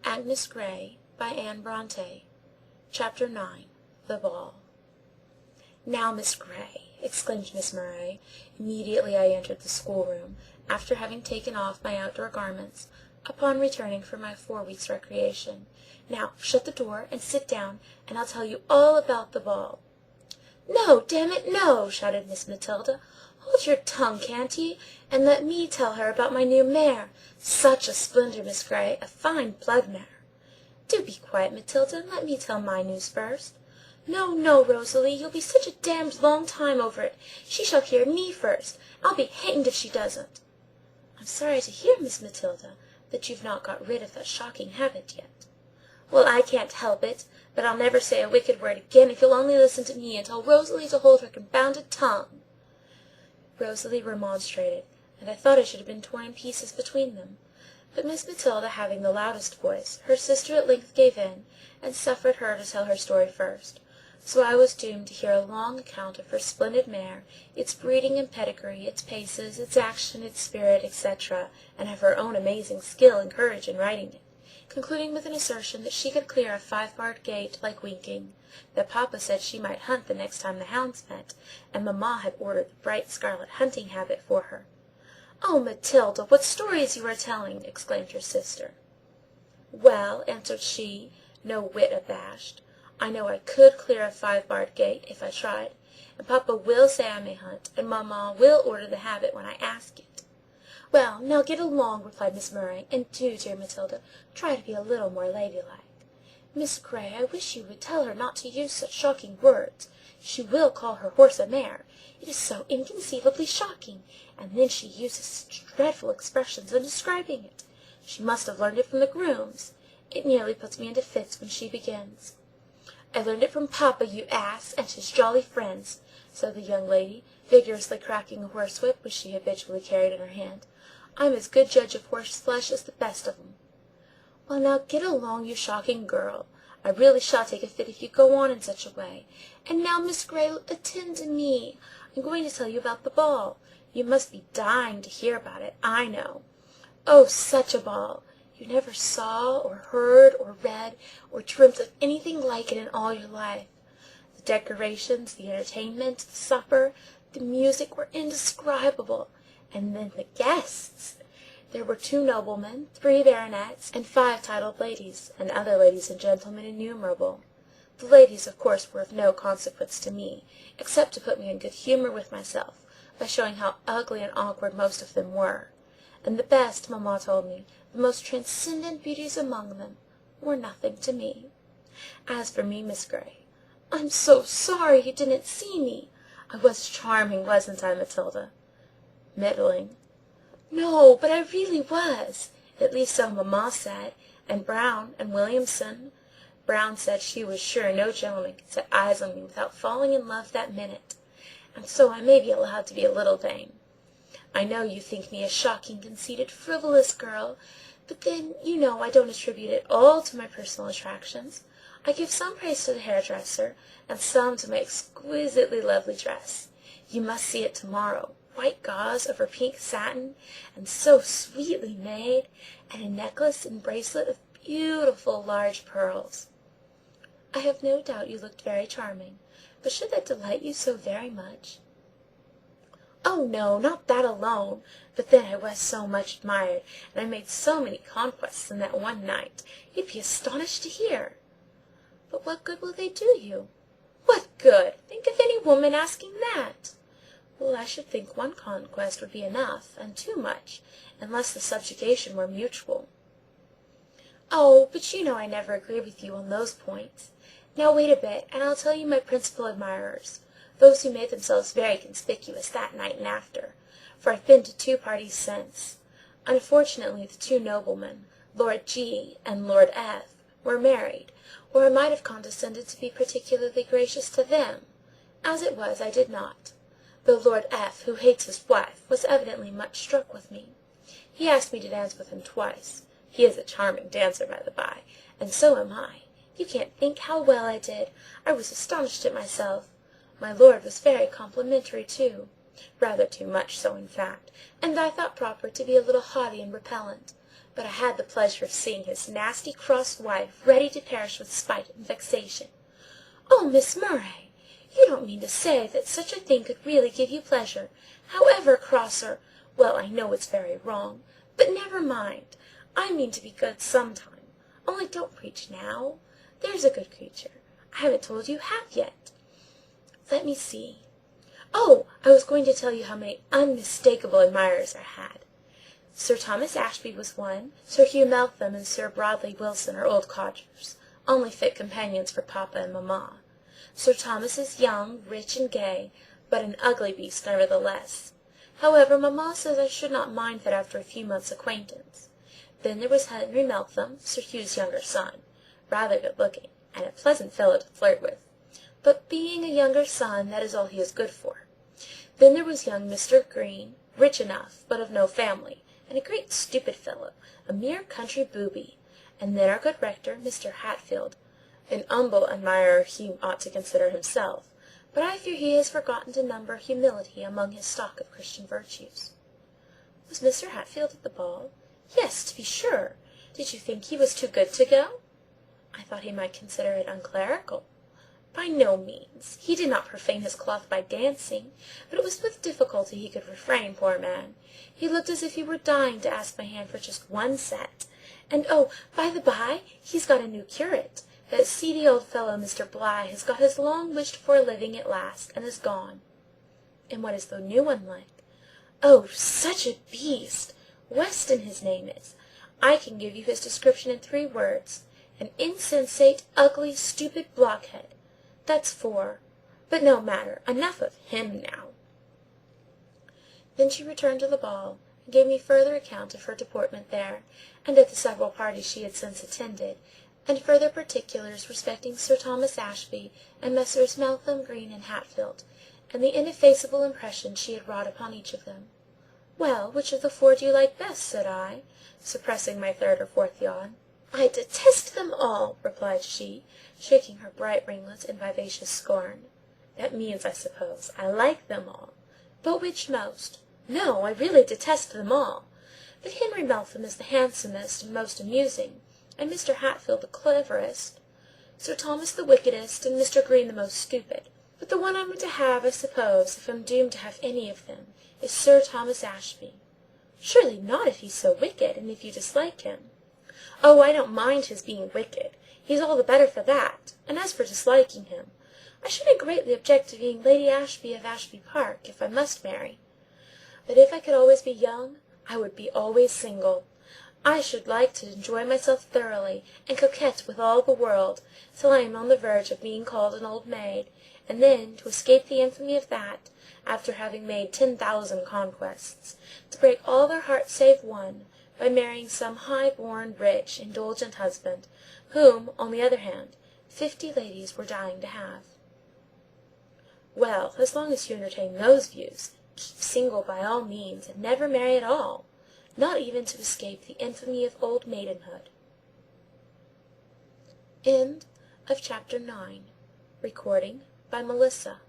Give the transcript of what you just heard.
Agnes Grey by Anne Bronte. Chapter 9. The Ball. "Now, Miss Grey," exclaimed Miss Murray, immediately I entered the schoolroom, after having taken off my outdoor garments, upon returning from my 4 weeks' recreation, "now shut the door, and sit down, and I'll tell you all about the ball." "No, damn it, no!" shouted Miss Matilda. "Hold your tongue, can't ye, and let me tell her about my new mare. Such a splendour, Miss Grey, a fine blood mare." "Do be quiet, Matilda, and let me tell my news first." "No, no, Rosalie, you'll be such a damned long time over it. She shall hear me first. I'll be hanged if she doesn't." "I'm sorry to hear, Miss Matilda, that you've not got rid of that shocking habit yet." "Well, I can't help it, but I'll never say a wicked word again if you'll only listen to me and tell Rosalie to hold her confounded tongue." Rosalie remonstrated, and I thought I should have been torn in pieces between them; but Miss Matilda having the loudest voice, her sister at length gave in, and suffered her to tell her story first; so I was doomed to hear a long account of her splendid mare, its breeding and pedigree, its paces, its action, its spirit, etc., and of her own amazing skill and courage in riding it, concluding with an assertion that she could clear a 5-barred gate like winking, that papa said she might hunt the next time the hounds met, and mamma had ordered the bright scarlet hunting habit for her. "Oh, Matilda, what stories you are telling!" exclaimed her sister. "Well," answered she, no whit abashed, "I know I could clear a 5-barred gate, if I tried, and papa will say I may hunt, and mamma will order the habit when I ask it." "Well, now get along," replied Miss Murray, "and do, dear Matilda, try to be a little more ladylike. Miss Grey, I wish you would tell her not to use such shocking words. She will call her horse a mare. It is so inconceivably shocking, and then she uses such dreadful expressions in describing it. She must have learned it from the grooms. It nearly puts me into fits when she begins." "I learned it from papa, you ass, and his jolly friends," said the young lady, vigorously cracking a horsewhip which she habitually carried in her hand. "I'm as good judge of horseflesh as the best of 'em." "Well, now get along, you shocking girl. I really shall take a fit if you go on in such a way. And now, Miss Grey, attend to me. I'm going to tell you about the ball. You must be dying to hear about it, I know. Oh, such a ball! You never saw, or heard, or read, or dreamt of anything like it in all your life. The decorations, the entertainment, the supper, the music were indescribable. And then the guests! There were 2 noblemen, 3 baronets, and 5 titled ladies, and other ladies and gentlemen innumerable. The ladies, of course, were of no consequence to me, except to put me in good humour with myself, by showing how ugly and awkward most of them were; and the best, mamma told me, the most transcendent beauties among them, were nothing to me. As for me, Miss Grey, I'm so sorry you didn't see me. I was charming, wasn't I, Matilda?" "Middling." "No, but I really was. At least so mamma said, and Brown, and Williamson. Brown said she was sure no gentleman could set eyes on me without falling in love that minute. And so I may be allowed to be a little vain. I know you think me a shocking, conceited, frivolous girl, but then, you know, I don't attribute it all to my personal attractions. I give some praise to the hairdresser, and some to my exquisitely lovely dress. You must see it to-morrow. White gauze over pink satin, and so sweetly made, and a necklace and bracelet of beautiful large pearls." "I have no doubt you looked very charming, but should that delight you so very much?" "Oh, no, not that alone, but then I was so much admired, and I made so many conquests in that one night, you'd be astonished to hear." "But what good will they do you?" "What good? Think of any woman asking that!" "Well, I should think one conquest would be enough, and too much, unless the subjugation were mutual." "Oh, but you know I never agree with you on those points. Now wait a bit, and I'll tell you my principal admirers, those who made themselves very conspicuous that night and after, for I've been to 2 parties since. Unfortunately the 2 noblemen, Lord G. and Lord F., were married, or I might have condescended to be particularly gracious to them. As it was, I did not. Though Lord F., who hates his wife, was evidently much struck with me. He asked me to dance with him twice. He is a charming dancer, by the by, and so am I. You can't think how well I did. I was astonished at myself. My lord was very complimentary too, rather too much so, in fact, and I thought proper to be a little haughty and repellent. but I had the pleasure of seeing his nasty cross wife ready to perish with spite and vexation. "Oh, Miss Murray! You don't mean to say that such a thing could really give you pleasure, however cross or— Well, I know it's very wrong, but never mind. I mean to be good sometime. Only don't preach now. There's a good creature. I haven't told you half yet. Let me see. Oh, I was going to tell you how many unmistakable admirers I had. Sir Thomas Ashby was one. Sir Hugh Meltham and Sir Broadley Wilson are old codgers, only fit companions for papa and mamma. Sir Thomas is young, rich, and gay, but an ugly beast nevertheless. However, mamma says I should not mind that after a few months' acquaintance. Then there was Henry Meltham, Sir Hugh's younger son, rather good-looking, and a pleasant fellow to flirt with. But being a younger son, that is all he is good for. Then there was young Mr. Green, rich enough, but of no family, and a great stupid fellow, a mere country booby. And then our good rector, Mr. Hatfield, an humble admirer he ought to consider himself, but I fear he has forgotten to number humility among his stock of Christian virtues. Was Mr. Hatfield at the ball? Yes, to be sure. Did you think he was too good to go? I thought he might consider it unclerical. By no means. He did not profane his cloth by dancing, but it was with difficulty he could refrain, poor man. He looked as if he were dying to ask my hand for just one set. And oh, by the by, he's got a new curate. That seedy old fellow, Mr. Bligh, has got his long-wished-for living at last, and is gone. And what is the new one like? Oh, such a beast! Weston his name is. I can give you his description in 3 words. An insensate, ugly, stupid blockhead. That's 4. But no matter. Enough of him now. Then she returned to the ball, and gave me further account of her deportment there, and of the several parties she had since attended, and further particulars respecting Sir Thomas Ashby and Messrs. Meltham, Green, and Hatfield, and the ineffaceable impression she had wrought upon each of them. "Well, which of the 4 do you like best?" said I, suppressing my 3rd or 4th yawn. "I detest them all," replied she, shaking her bright ringlets in vivacious scorn. "That means, I suppose, I like them all. But which most? No, I really detest them all. But Henry Meltham is the handsomest and most amusing, and Mr. Hatfield the cleverest, Sir Thomas the wickedest, and Mr. Green the most stupid. But the one I'm to have, I suppose, if I'm doomed to have any of them, is Sir Thomas Ashby." "Surely not if he's so wicked, and if you dislike him." "Oh, I don't mind his being wicked. He's all the better for that. And as for disliking him, I shouldn't greatly object to being Lady Ashby of Ashby Park, if I must marry. But if I could always be young, I would be always single. I should like to enjoy myself thoroughly, and coquette with all the world, till I am on the verge of being called an old maid, and then, to escape the infamy of that, after having made 10,000 conquests, to break all their hearts save one, by marrying some high-born, rich, indulgent husband, whom, on the other hand, 50 ladies were dying to have. Well, as long as you entertain those views, keep single by all means, and never marry at all, not even to escape the infamy of old maidenhood. End of chapter 9. Recording by Melissa.